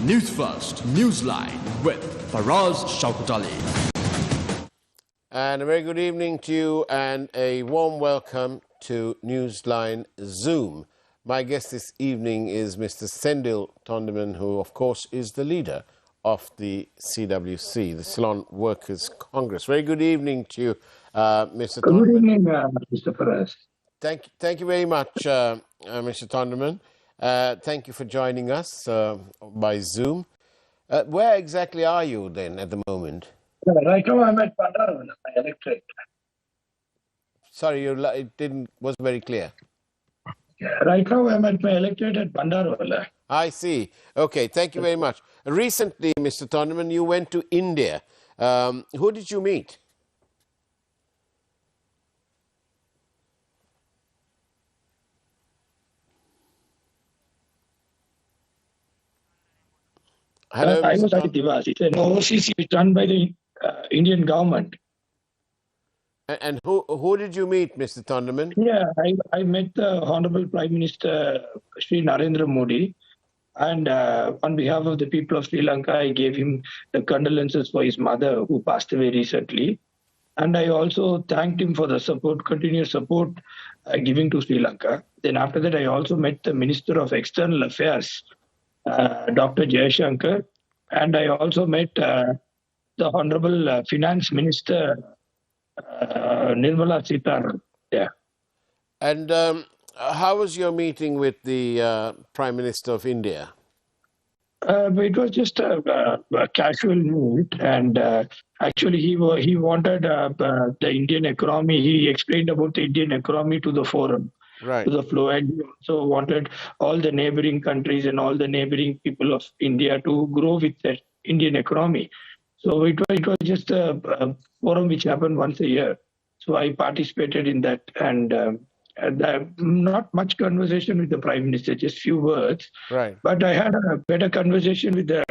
News First, Newsline with Faraz Shaukat Ali. And a very good evening to you and a warm welcome to Newsline Zoom. My guest this evening is Mr. Senthil Thondaman, who of course is the leader of the CWC, the Ceylon Workers' Congress. Very good evening to you, Mr. Thondaman. Good evening, Mr. Faraz. Thank you very much, Mr. Thondaman. Thank you for joining us by Zoom. Where exactly are you then at the moment? Right now I'm at Pandaravala, my electorate. Sorry, it wasn't very clear. Right now I'm at my electorate at Pandaravala. I see. Okay, thank you very much. Recently, Mr. Thondaman, you went to India. Who did you meet? Hello, I Mr. was at Divas. It's an overseas run by the Indian government. And who did you meet, Mr. Thondaman? Yeah, I met the Honorable Prime Minister Sri Narendra Modi, and on behalf of the people of Sri Lanka, I gave him the condolences for his mother who passed away recently. And I also thanked him for the support, continuous support giving to Sri Lanka. Then after that, I also met the Minister of External Affairs, Dr. Jayashankar, and I also met the Honorable Finance Minister Nirmala Sitharaman. Yeah. And how was your meeting with the Prime Minister of India? It was just a casual meet, and actually he wanted the Indian economy. He explained about the Indian economy to the forum. Right. To the flow, and he also wanted all the neighboring countries and all the neighboring people of India to grow with the Indian economy. So it was just a forum which happened once a year. So I participated in that, and not much conversation with the Prime Minister, just few words. Right. But I had a better conversation with the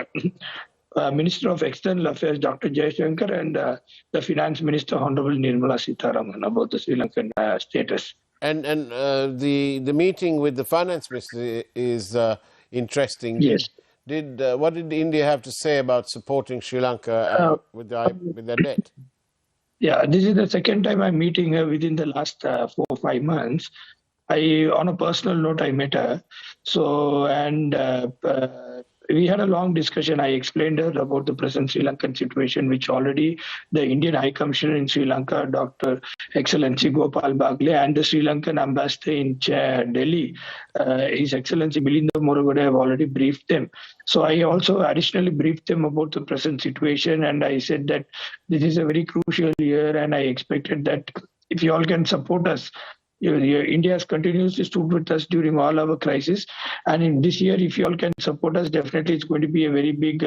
Minister of External Affairs, Dr. Jayashankar, and the Finance Minister, Honorable Nirmala Sitharaman, about the Sri Lankan status. And the meeting with the finance minister is interesting. Yes. What did India have to say about supporting Sri Lanka with their debt? Yeah, this is the second time I'm meeting her within the last 4 or 5 months. On a personal note, I met her. So, and we had a long discussion. I explained her about the present Sri Lankan situation, which already the Indian High Commissioner in Sri Lanka, Dr. Excellency Gopal Bagle, and the Sri Lankan Ambassador in Delhi, His Excellency Milinda Moragode, have already briefed them. So I also additionally briefed them about the present situation, and I said that this is a very crucial year, and I expected that if you all can support us, India has continuously stood with us during all our crises. And in this year, if you all can support us, definitely it's going to be a very big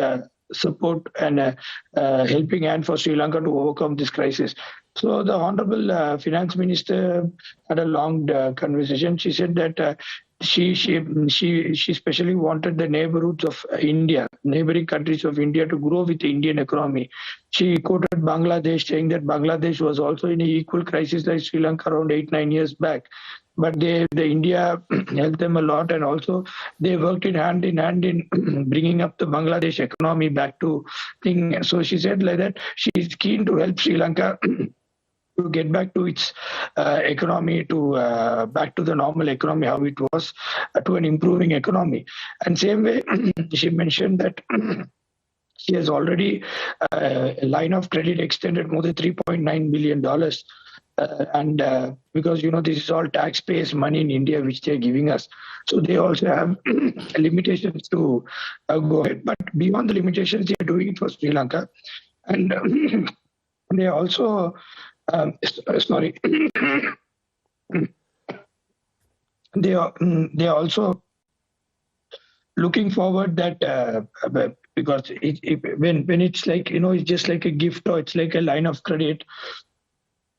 support and helping hand for Sri Lanka to overcome this crisis. So the Honorable Finance Minister had a long conversation. She said that she especially wanted the neighborhoods of India, neighboring countries of India, to grow with the Indian economy. She quoted Bangladesh, saying that Bangladesh was also in an equal crisis like Sri Lanka around 8-9 years back. But the India helped them a lot, and also they worked hand in hand in bringing up the Bangladesh economy back to thing. So she said like that she is keen to help Sri Lanka to get back to its economy, to back to the normal economy, how it was, to an improving economy. And same way, she mentioned that she has already a line of credit extended more than $3.9 billion. And because, this is all taxpayers' money in India, which they're giving us. So they also have limitations to go ahead. But beyond the limitations, they're doing it for Sri Lanka. And they also... sorry. They are also looking forward that because when it's like, it's just like a gift or it's like a line of credit.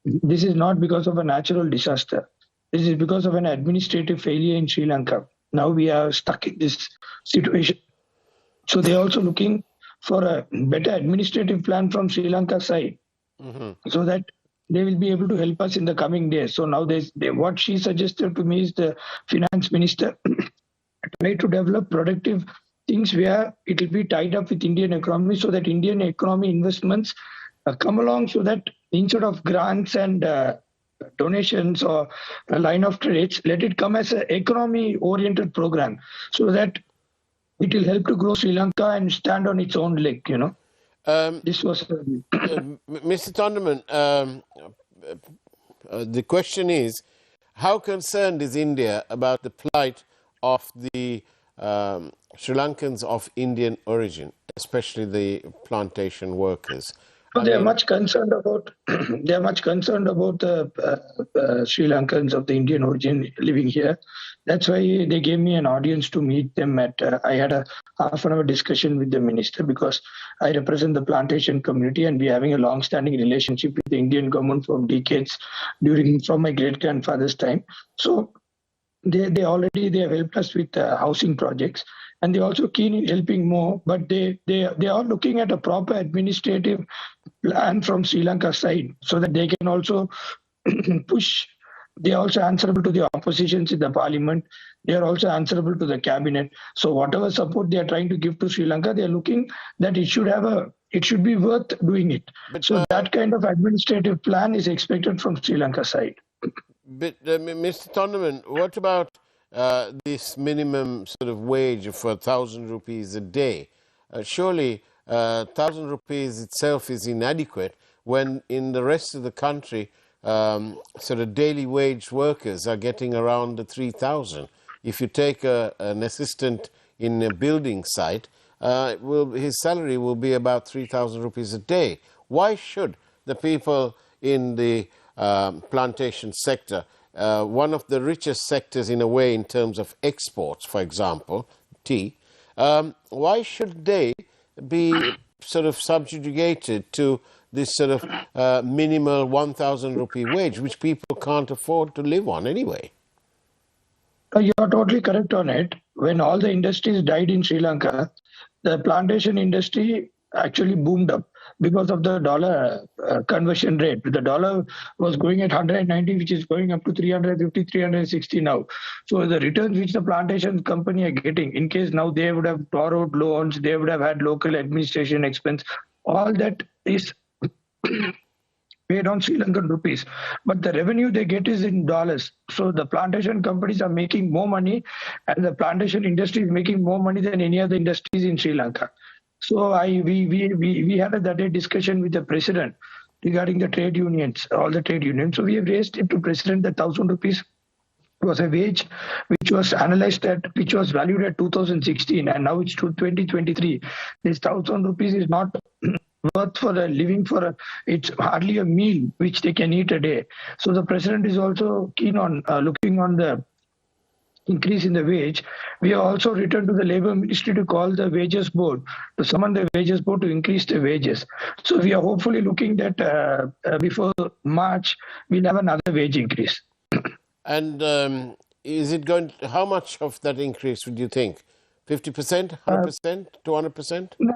This is not because of a natural disaster. This is because of an administrative failure in Sri Lanka. Now we are stuck in this situation. So they are also looking for a better administrative plan from Sri Lanka side, so that they will be able to help us in the coming days. So now what she suggested to me is the finance minister try to develop productive things where it will be tied up with Indian economy, so that Indian economy investments come along, so that instead of grants and donations or a line of trades, let it come as an economy-oriented program, so that it will help to grow Sri Lanka and stand on its own leg. This was. Mr. Thondaman, the question is, how concerned is India about the plight of the Sri Lankans of Indian origin, especially the plantation workers? So they are much concerned about they are much concerned about the Sri Lankans of the Indian origin living here. That's why they gave me an audience to meet them at. I had a half-an-hour discussion with the minister, because I represent the plantation community, and we're having a long-standing relationship with the Indian government for decades, from my great-grandfather's time. So they have helped us with housing projects, and they're also keen in helping more, but they are looking at a proper administrative plan from Sri Lanka side, so that they can also push. They are also answerable to the oppositions in the parliament. They are also answerable to the cabinet. So whatever support they are trying to give to Sri Lanka, they are looking that it should be worth doing it. So that kind of administrative plan is expected from Sri Lanka side. But Mr. Thondaman, what about this minimum sort of wage for 1,000 rupees a day? Surely 1,000 rupees itself is inadequate, when in the rest of the country sort of daily wage workers are getting around the 3,000. If you take an assistant in a building site, his salary will be about 3,000 rupees a day. Why should the people in the plantation sector, one of the richest sectors in a way in terms of exports, for example, tea, why should they be sort of subjugated to this sort of minimal 1,000 rupee wage, which people can't afford to live on anyway? You are totally correct on it. When all the industries died in Sri Lanka, the plantation industry actually boomed up because of the dollar conversion rate. The dollar was going at 190, which is going up to 350, 360 now. So the returns which the plantation company are getting, in case now they would have borrowed loans, they would have had local administration expense, all that is paid on Sri Lankan rupees, but the revenue they get is in dollars. So the plantation companies are making more money, and the plantation industry is making more money than any other industries in Sri Lanka. So we had that day discussion with the president regarding the trade unions, all the trade unions. So we have raised it to president that 1,000 rupees was a wage which was which was valued at 2016, and now it's to 2023. This 1,000 rupees is not worth for a living, it's hardly a meal which they can eat a day. So the president is also keen on looking on the increase in the wage. We have also written to the Labour Ministry to call the wages board, to summon the wages board to increase the wages. So we are hopefully looking that before March, we'll have another wage increase. And is it going to, how much of that increase would you think? 50%, 100%, 200%? No,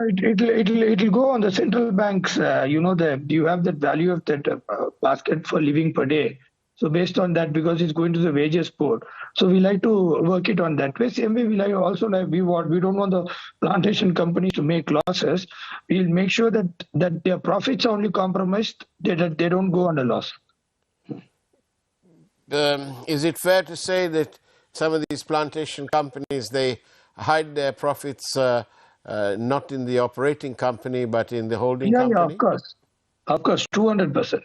it'll go on the central banks. You have the value of that basket for living per day. So based on that, because it's going to the wages board, so we like to work it on that way. Same way, we don't want the plantation companies to make losses. We'll make sure that their profits are only compromised, that they don't go on a loss. Is it fair to say that some of these plantation companies, they hide their profits not in the operating company but in the holding company? Yeah, of course, 200%.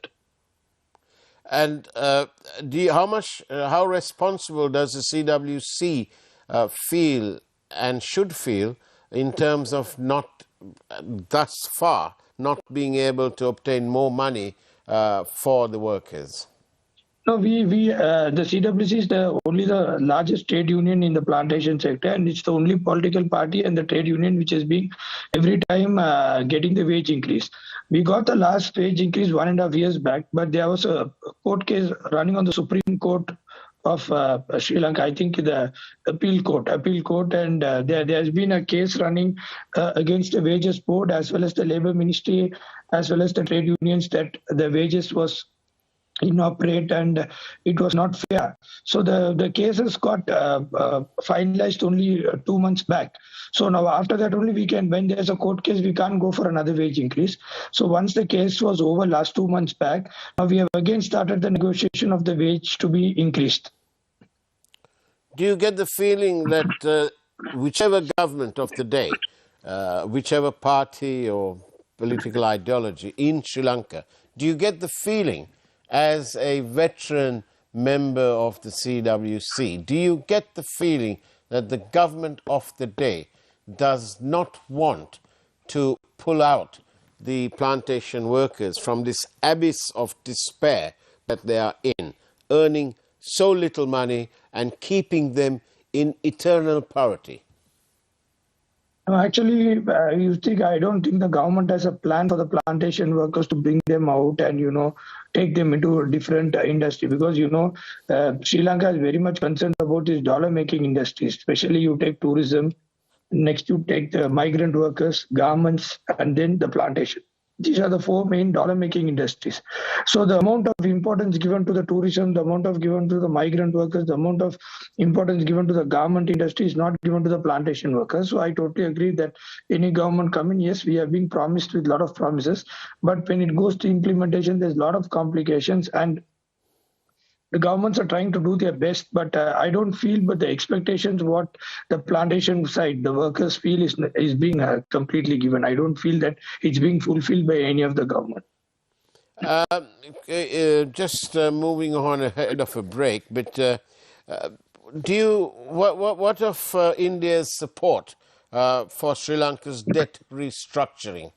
And how responsible does the CWC feel and should feel in terms of thus far not being able to obtain more money for the workers? No, the CWC is only the largest trade union in the plantation sector, and it's the only political party and the trade union which has been every time getting the wage increase. We got the last wage increase 1.5 years back, but there was a court case running on the Supreme Court of Sri Lanka, I think the appeal court, and there has been a case running against the wages board as well as the Labour Ministry as well as the trade unions that the wages was inoperate, and it was not fair. So the cases got finalized only 2 months back. So now after that only we can, when there's a court case, we can't go for another wage increase. So once the case was over last 2 months back, now we have again started the negotiation of the wage to be increased. Do you get the feeling that whichever government of the day, whichever party or political ideology in Sri Lanka, do you get the feeling as a veteran member of the CWC, do you get the feeling that the government of the day does not want to pull out the plantation workers from this abyss of despair that they are in, earning so little money and keeping them in eternal poverty? No, actually, I don't think the government has a plan for the plantation workers to bring them out and, take them into a different industry, because, Sri Lanka is very much concerned about this dollar-making industry, especially you take tourism, next you take the migrant workers, garments, and then the plantation. These are the four main dollar-making industries. So the amount of importance given to the tourism, the amount of given to the migrant workers, the amount of importance given to the garment industry is not given to the plantation workers. So I totally agree that any government coming, yes, we have been promised with a lot of promises, but when it goes to implementation, there's a lot of complications, and the governments are trying to do their best, but I don't feel, but the expectations what the plantation side, the workers feel is being completely given. I don't feel that it's being fulfilled by any of the government. Just moving on ahead of a break, but what of India's support for Sri Lanka's debt restructuring?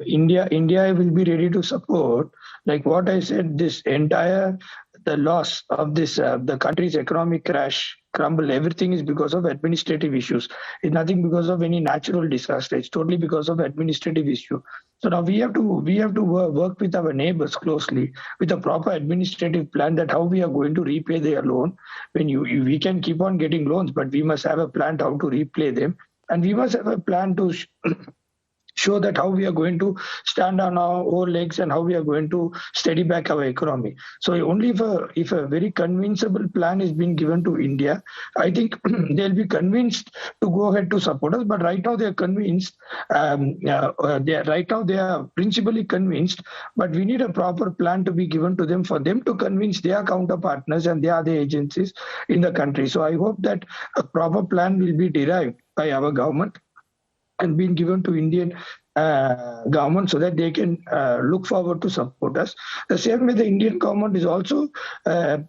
India will be ready to support. Like what I said, the loss of this, the country's economic crumble, everything is because of administrative issues. It's nothing because of any natural disaster. It's totally because of administrative issue. So now we have to work with our neighbors closely with a proper administrative plan, that how we are going to repay their loan. We can keep on getting loans, but we must have a plan how to repay them, and we must have a plan to show that how we are going to stand on our own legs and how we are going to steady back our economy. So only if a very convincible plan is being given to India, I think they'll be convinced to go ahead to support us. But right now they are convinced. Right now they are principally convinced, but we need a proper plan to be given to them for them to convince their counterpartners and their other agencies in the country. So I hope that a proper plan will be derived by our government and being given to Indian government, so that they can look forward to support us. The same way the Indian government is also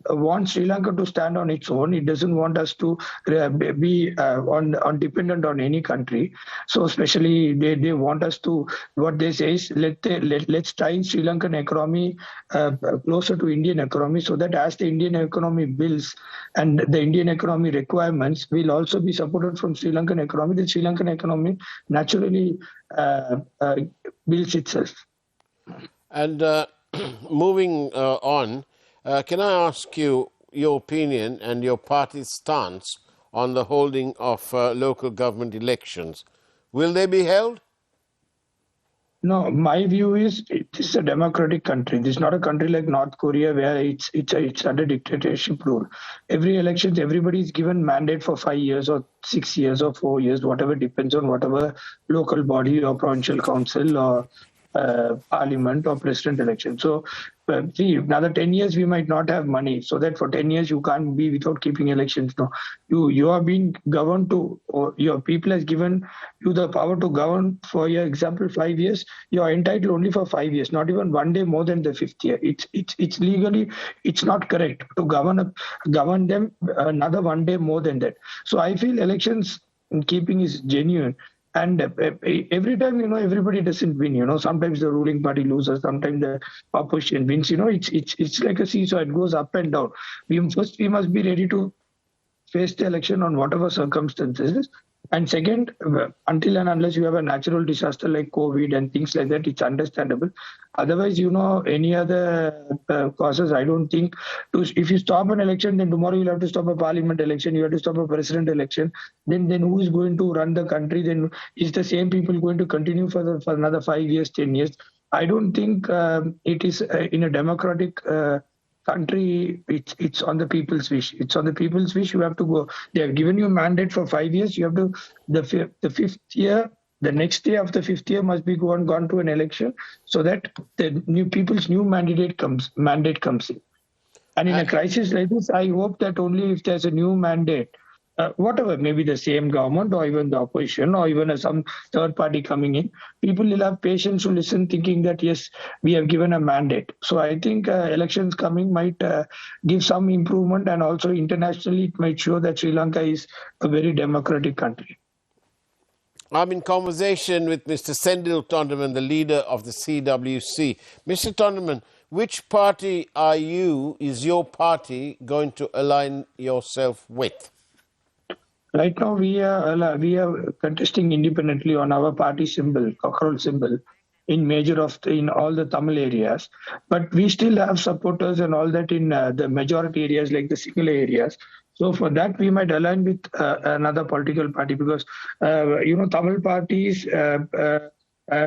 wants Sri Lanka to stand on its own. It doesn't want us to be on dependent on any country. So especially they want us to, what they say is, let's tie Sri Lankan economy closer to Indian economy, so that as the Indian economy builds and the Indian economy requirements will also be supported from Sri Lankan economy, the Sri Lankan economy naturally builds itself. And moving on, can I ask you your opinion and your party's stance on the holding of local government elections? Will they be held? No, my view is this is a democratic country. This is not a country like North Korea where it's under dictatorship rule. Every elections, everybody is given mandate for 5 years or 6 years or 4 years, whatever, depends on whatever local body or provincial council or parliament or president election. So see, another 10 years we might not have money, so that for 10 years you can't be without keeping elections. No, you are being governed to, or your people has given you the power to govern. For your example, 5 years, you are entitled only for 5 years, not even one day more than the fifth year. It's legally, it's not correct to govern them another one day more than that. So I feel elections in keeping is genuine. And every time, everybody doesn't win. Sometimes the ruling party loses, sometimes the opposition wins. It's like a seesaw; it goes up and down. We must be ready to face the election on whatever circumstances. And second, until and unless you have a natural disaster like COVID and things like that, it's understandable. Otherwise, any other causes, I don't think. If you stop an election, then tomorrow you'll have to stop a parliament election, you have to stop a president election. Then who is going to run the country? Then is the same people going to continue for another 5 years, 10 years? I don't think it is in a democratic country. It's on the people's wish. It's on the people's wish. You have to go. They have given you a mandate for 5 years. You have to the fifth year. The next day of the fifth year must be gone to an election so that the new people's new mandate comes in. And in a crisis like this, I hope that only if there's a new mandate, whatever, maybe the same government or even the opposition or even some third party coming in, people will have patience to listen, thinking that, yes, we have given a mandate. So I think elections coming might give some improvement, and also internationally it might show that Sri Lanka is a very democratic country. I'm in conversation with Mr. Senthil Thondaman, the leader of the CWC. Mr. Thondaman, which party is your party going to align yourself with? Right now, we are contesting independently on our party symbol, cockroach symbol, in all the Tamil areas. But we still have supporters and all that in the majority areas, like the single areas. So for that, we might align with another political party, because Tamil parties,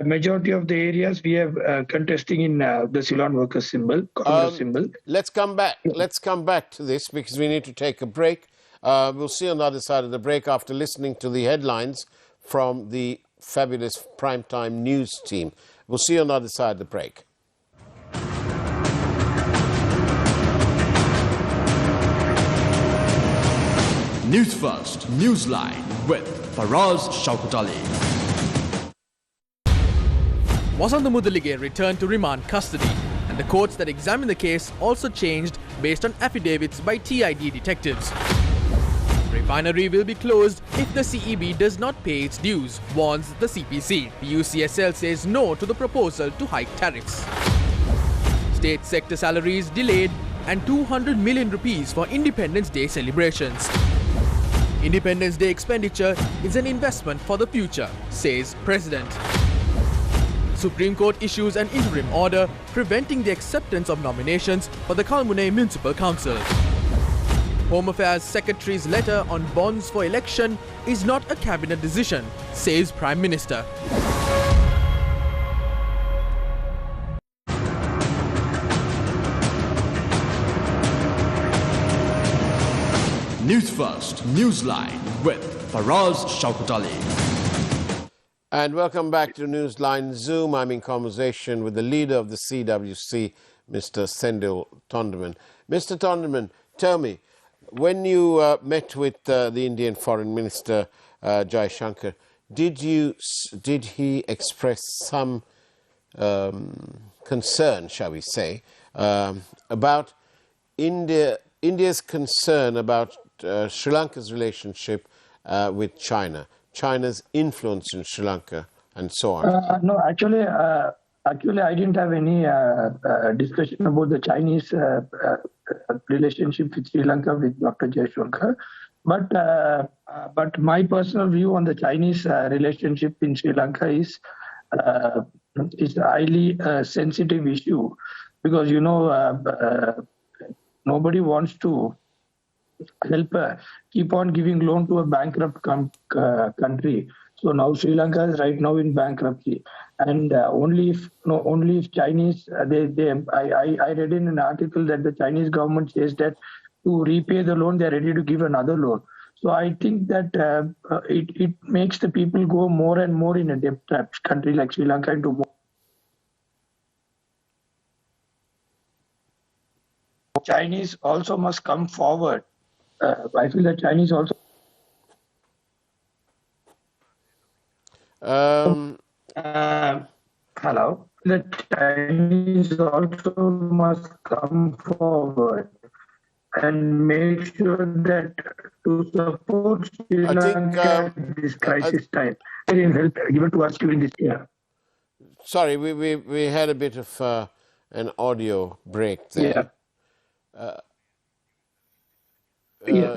majority of the areas we have contesting in the Ceylon workers symbol, symbol. Let's come back. Let's come back to this, because we need to take a break. We'll see on the other side of the break after listening to the headlines from the fabulous primetime news team. We'll see on the other side of the break. News First, Newsline with Faraz Shaukat Ali. Wasantha Mudalige returned to remand custody, and the courts that examined the case also changed based on affidavits by TID detectives. Refinery will be closed if the CEB does not pay its dues, warns the CPC. PUCSL says no to the proposal to hike tariffs. State sector salaries delayed and 200 million rupees for Independence Day celebrations. Independence Day expenditure is an investment for the future, says President. Supreme Court issues an interim order preventing the acceptance of nominations for the Kalmune Municipal Council. Home Affairs Secretary's letter on bonds for election is not a cabinet decision, says Prime Minister. News First, Newsline with Faraz Shaukat Ali. And welcome back to Newsline Zoom. I'm in conversation with the leader of the CWC, Mr. Senthil Thondaman. Mr. Thondaman, tell me, when you met with the Indian Foreign Minister Jai Shankar, did he express some concern, shall we say, about India's concern about Sri Lanka's relationship with China, China's influence in Sri Lanka, and so on? No, actually, I didn't have any discussion about the Chinese relationship with Sri Lanka with Dr. Jaishankar. But my personal view on the Chinese relationship in Sri Lanka is a highly sensitive issue, because nobody wants to help keep on giving loan to a bankrupt country. So now Sri Lanka is right now in bankruptcy, and only if Chinese I read in an article that the Chinese government says that to repay the loan they are ready to give another loan. So I think that it makes the people go more and more in a debt country like Sri Lanka into more. Chinese also must come forward. I feel that Chinese also. Hello. The Chinese also must come forward and make sure that to support Sri Lanka at this crisis time, help given to us during this year. Sorry, we had a bit of an audio break there. I feel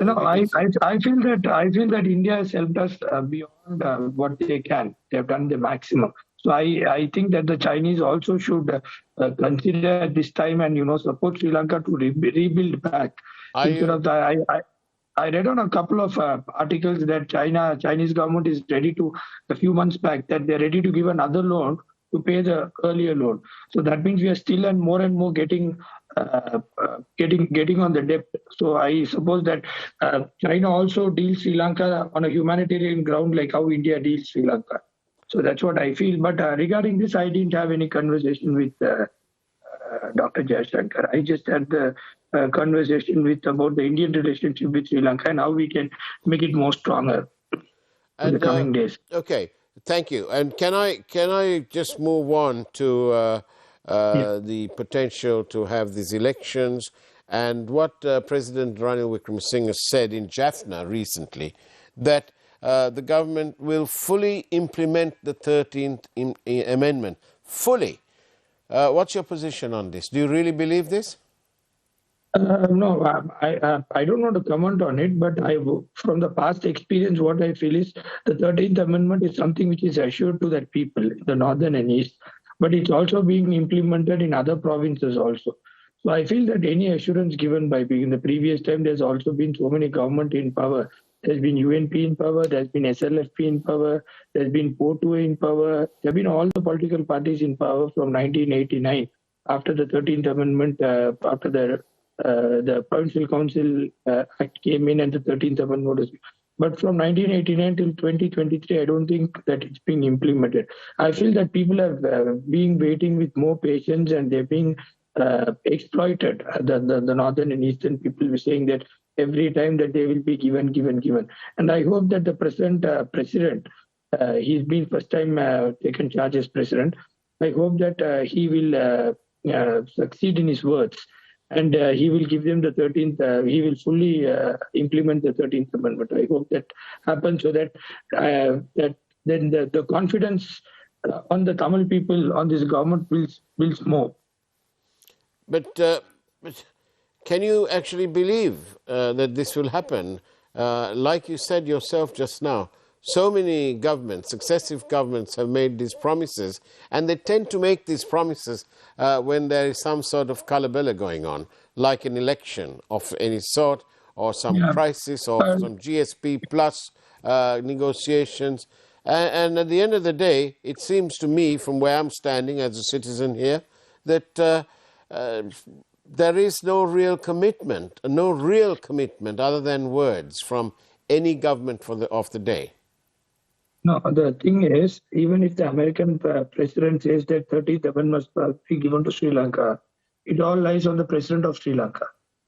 that India has helped us beyond what they can. They have done the maximum. So I think that the Chinese also should consider at this time and support Sri Lanka to rebuild back. I read on a couple of articles that Chinese government is ready to, a few months back, that they're ready to give another loan to pay the earlier loan. So that means we are still and more getting on the debt. So I suppose that China also deals Sri Lanka on a humanitarian ground like how India deals Sri Lanka. So that's what I feel. But regarding this, I didn't have any conversation with Dr. Jayashankar. I just had the conversation about the Indian relationship with Sri Lanka and how we can make it more stronger in the coming days. Okay, thank you. And can I just move on to the potential to have these elections and what President Ranil Wickremesinghe said in Jaffna recently, that the government will fully implement the 13th Amendment, fully. What's your position on this? Do you really believe this? No, I don't want to comment on it, but from the past experience, what I feel is the 13th Amendment is something which is assured to that people, the northern and east, but it's also being implemented in other provinces also. So I feel that any assurance given by in the previous time, there's also been so many government in power. There's been UNP in power, there's been SLFP in power, there's been POTU in power, there have been all the political parties in power from 1989 after the 13th Amendment, after the Provincial Council Act came in and the 13th Amendment was. But from 1989 till 2023, I don't think that it's being implemented. I feel that people are being waiting with more patience and they're being exploited. The northern and eastern people were saying that every time that they will be given. And I hope that the present president, he's been first time taken charge as president. I hope that he will succeed in his words. And he will give them the 13th, he will fully implement the 13th Amendment. I hope that happens so that then the confidence on the Tamil people, on this government builds more. But can you actually believe that this will happen? Like you said yourself just now, so many governments, successive governments have made these promises, and they tend to make these promises when there is some sort of kalabala going on, like an election of any sort, or some crisis, or some GSP plus negotiations. And at the end of the day, it seems to me, from where I'm standing as a citizen here, that there is no real commitment other than words from any government of the day. No, the thing is, even if the American president says that 13th Amendment must be given to Sri Lanka, it all lies on the president of Sri Lanka.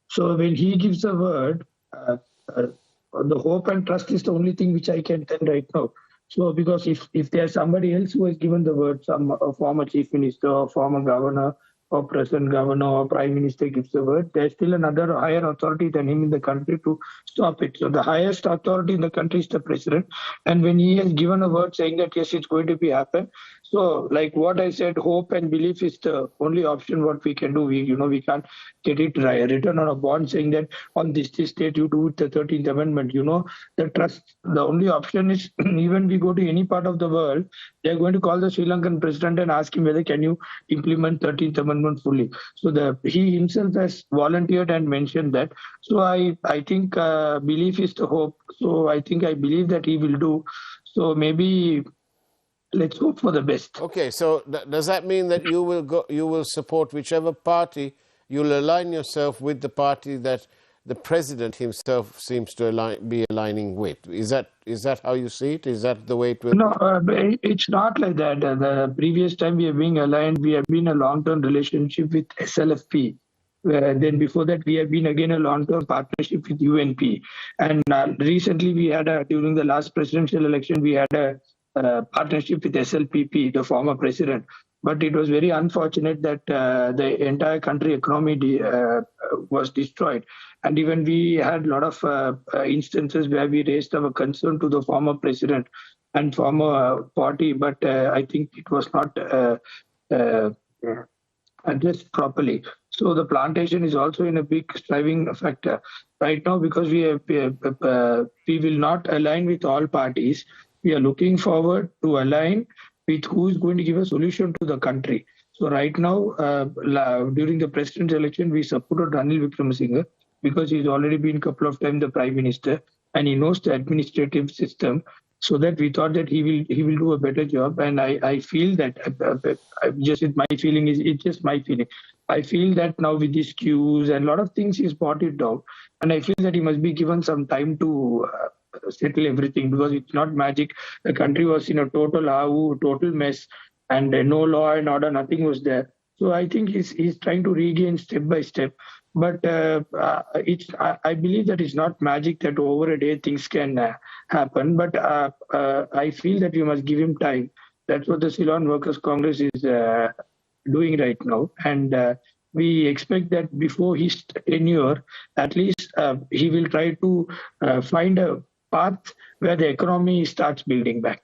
So when he gives a word, the hope and trust is the only thing which I can tell right now. So because if there's somebody else who has given the word, a former chief minister or former governor or present governor or prime minister gives the word, there's still another higher authority than him in the country to stop it. So the highest authority in the country is the president. And when he has given a word saying that, yes, it's going to be happen. So like what I said, hope and belief is the only option what we can do. We can't get it written on a bond saying that on this date you do the 13th Amendment. The trust, the only option is even we go to any part of the world, they're going to call the Sri Lankan president and ask him whether can you implement 13th Amendment fully. So he himself has volunteered and mentioned that. So I think belief is the hope. So I believe that he will do. So maybe let's hope for the best. Okay, so does that mean that you will support whichever party, you'll align yourself with the party that the president himself seems to be aligning with? Is that how you see it? Is that the way it will? No, it's not like that. The previous time we have been aligned, we have been a long-term relationship with SLFP. Then before that, we have been again a long-term partnership with UNP. And recently, during the last presidential election, we had a partnership with SLPP, the former president. But it was very unfortunate that the entire country economy was destroyed. And even we had a lot of instances where we raised our concern to the former president and former party, but I think it was not addressed properly. So the plantation is also in a big striving factor right now because we will not align with all parties. We are looking forward to align with who is going to give a solution to the country. So right now, during the presidential election, we supported Ranil Wickremesinghe because he's already been a couple of times the prime minister and he knows the administrative system. so that we thought that he will do a better job. And I feel that my feeling is, it's just my feeling. I feel that now with these queues and a lot of things, he's brought it down, and I feel that he must be given some time to settle everything, because it's not magic. The country was in a total mess, and no law and order, nothing was there. So I think he's trying to regain step by step. But I believe that it's not magic that over a day things can happen. But I feel that we must give him time. That's what the Ceylon Workers Congress is doing right now, and we expect that before his tenure, at least he will try to find a path where the economy starts building back.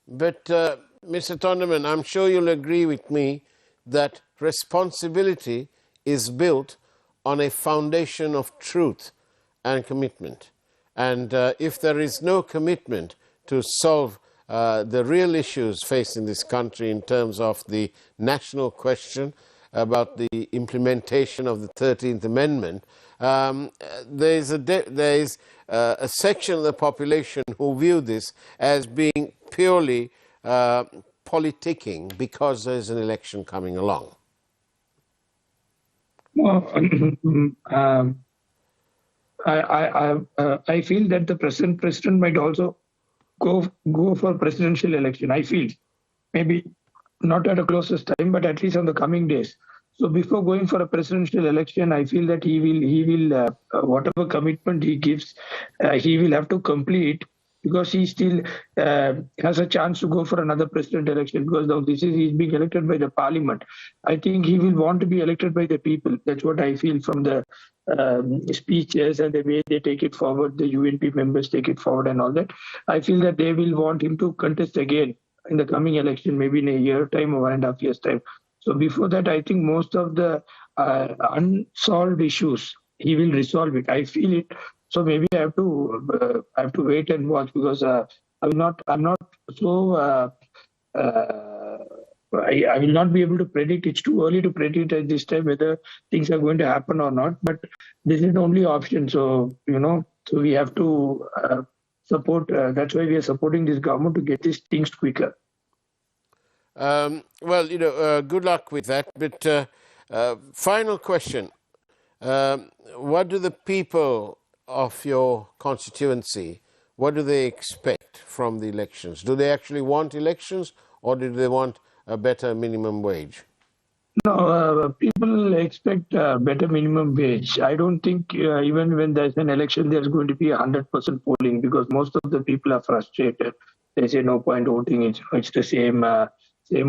But Mr. Thondaman, I'm sure you'll agree with me that responsibility is built on a foundation of truth and commitment. And if there is no commitment to solve the real issues facing this country in terms of the national question about the implementation of the 13th Amendment, there is a section of the population who view this as being purely politicking because there is an election coming along. Well, I feel that the president might also go for presidential election. I feel maybe not at a closest time, but at least on the coming days. So before going for a presidential election, I feel that he will whatever commitment he gives, he will have to complete, because he still has a chance to go for another president election, because now he's being elected by the parliament. I think he will want to be elected by the people. That's what I feel from the speeches and the way they take it forward, the UNP members take it forward and all that. I feel that they will want him to contest again in the coming election, maybe in a year time or 1.5 years time. So before that, I think most of the unsolved issues, he will resolve it. I feel it. So maybe I have to wait and watch, because I'm not so I will not be able to predict. It's too early to predict at this time whether things are going to happen or not. But this is the only option. So so we have to support. That's why we are supporting this government to get these things quicker. Well, good luck with that. But final question: what do the people of your constituency, what do they expect from the elections? Do they actually want elections, or do they want a better minimum wage? No, people expect better minimum wage. I don't think even when there's an election, there's going to be 100% polling, because most of the people are frustrated. They say no point voting. It's the same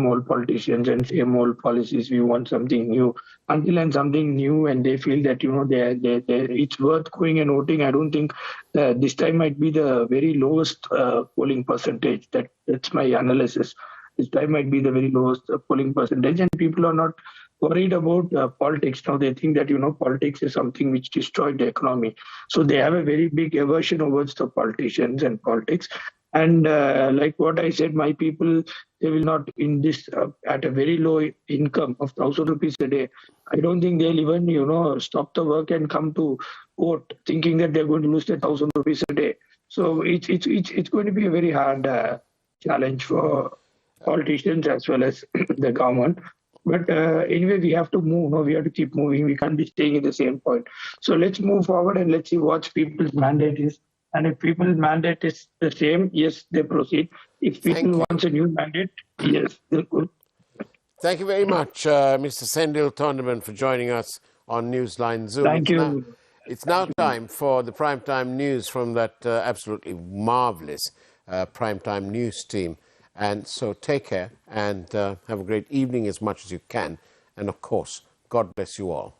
old politicians and same old policies. We want something new. Until and something new, and they feel that it's worth going and voting. I don't think this time might be the very lowest polling percentage. That's my analysis. This time might be the very lowest polling percentage, and people are not worried about politics now. They think that politics is something which destroyed the economy. So they have a very big aversion towards the politicians and politics. And like what I said, my people, they will not, in this at a very low income of 1,000 rupees a day, I don't think they'll even stop the work and come to vote, thinking that they're going to lose their 1,000 rupees a day. So it's going to be a very hard challenge for politicians as well as the government. But anyway, we have to move. We have to keep moving. We can't be staying in the same point. So let's move forward and let's see what people's mandate is. And if people's mandate is the same, yes, they proceed. If people want a new mandate, yes, they could. Thank you very much, Mr. Senthil Thondaman, for joining us on Newsline Zoom. Thank you. It's now time for the primetime news from that absolutely marvelous primetime news team. And so take care and have a great evening as much as you can. And of course, God bless you all.